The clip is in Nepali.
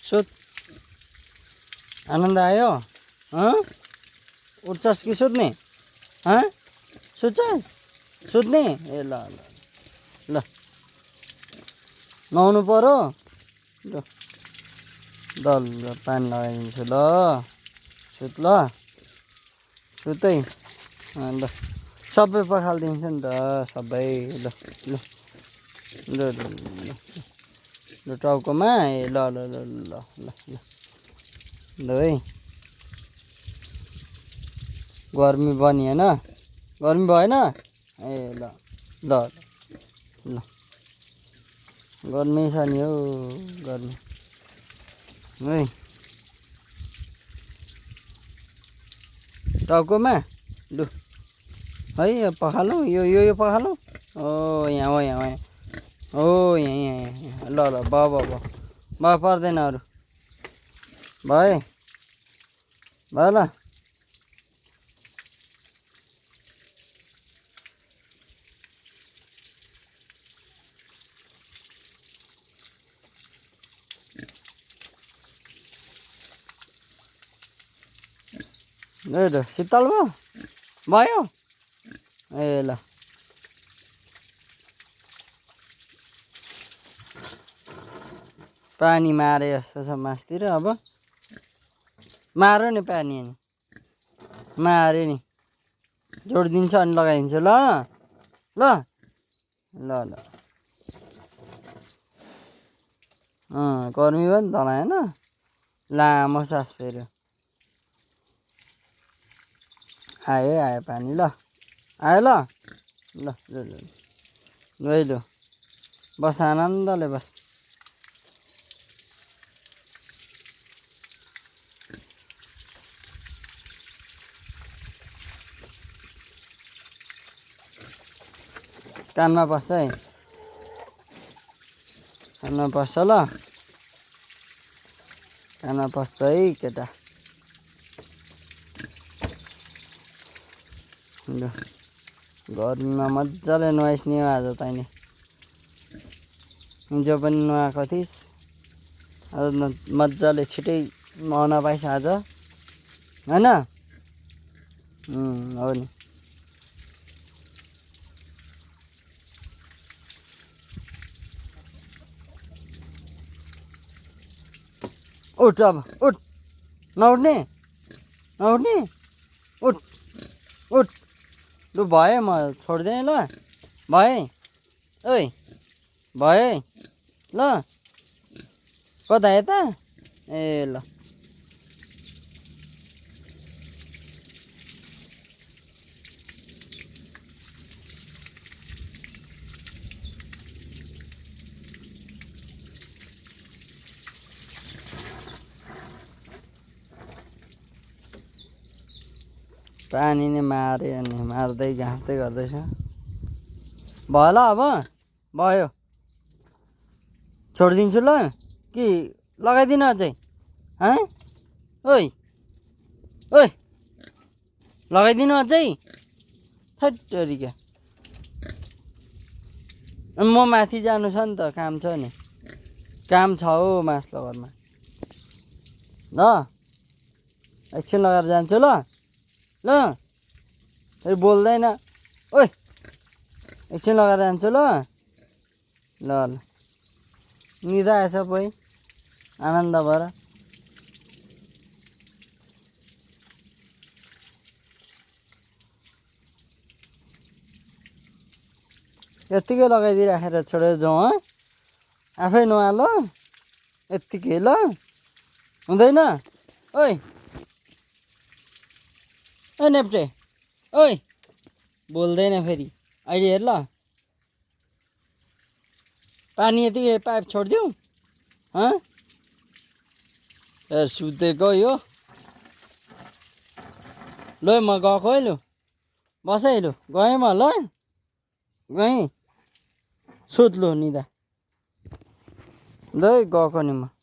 सुत आनन्द आयो उठ्छस् कि सुत्ने सुत्छस् सुत्ने ए ल ल ल नुहाउनु पर्यो ल ल पानी लगाइदिन्छु ल सुत ल सुतै ल सबै पखालिदिन्छु नि त सबै ल ल ल ल ल टाउकोमा ए ल ल ल ल ल ल ल है गर्मी बनी होइन गर्मी भएन ए ल ल ल गर्मी छ नि हौ गर्मी है टाउकोमा लु है पखालौँ यो पखालौँ ओ यहाँ हो यहाँ हो यहाँ ल ल ब पर्दैन अरू भयो ल ल शीतल भयो ए ल पानी मारे जस्तो छ मासतिर अब मार्यो नि पानी अनि मार्यो नि जोडिदिन्छ अनि लगाइदिन्छु ल ल ल ल गर्मी पनि तल होइन लामो सास फेरि आयो पानी ल आयो ल ल ल ल ल बस आनन्दले बस कानमा पस्छ है कानमा पस्छ ल कानमा पस्छ है केटा ल गर्मीमा मजाले नुहाइस् नि आज तैँले हिजो पनि नुहाएको थिइस् आज मजाले छिटै नुहाउन पाइस् आज होइन हो नि उठ अब उठ नउठ्ने नउठ्ने उठ उठ लु भए म छोड्दैन ल भए ओइ भए ल कता यता ए ल पानी नै मारे अनि मार्दै घाँस्दै गर्दैछ भयो ल अब भयो छोडिदिन्छु ल कि लगाइदिनु अझै ओइ ओइ लगाइदिनु अझै थैटरिका म माथि जानु छ नि त काम छ नि काम छ हौ माथिल्लो घरमा ल एकछिन लगाएर जान्छु ल ल फेरि बोल्दैन ओइ एकछिन लगाएर जान्छु ल ल ल निदा आएछ पै आनन्द भएर यत्तिकै लगाइदिइराखेर छोडेर जाउँ आफै नुहा ल यत्तिकै ल हुँदैन ओइ ओ नेप्टे ओइ बोल्दैन फेरि अहिले हेर ल पानी यतिकै पाइप छोडिदिउँ हेर सुतेको यो ल म गएको है लु बस है लु गएँ म ल गएँ सुत लु निदा ल गएको नि म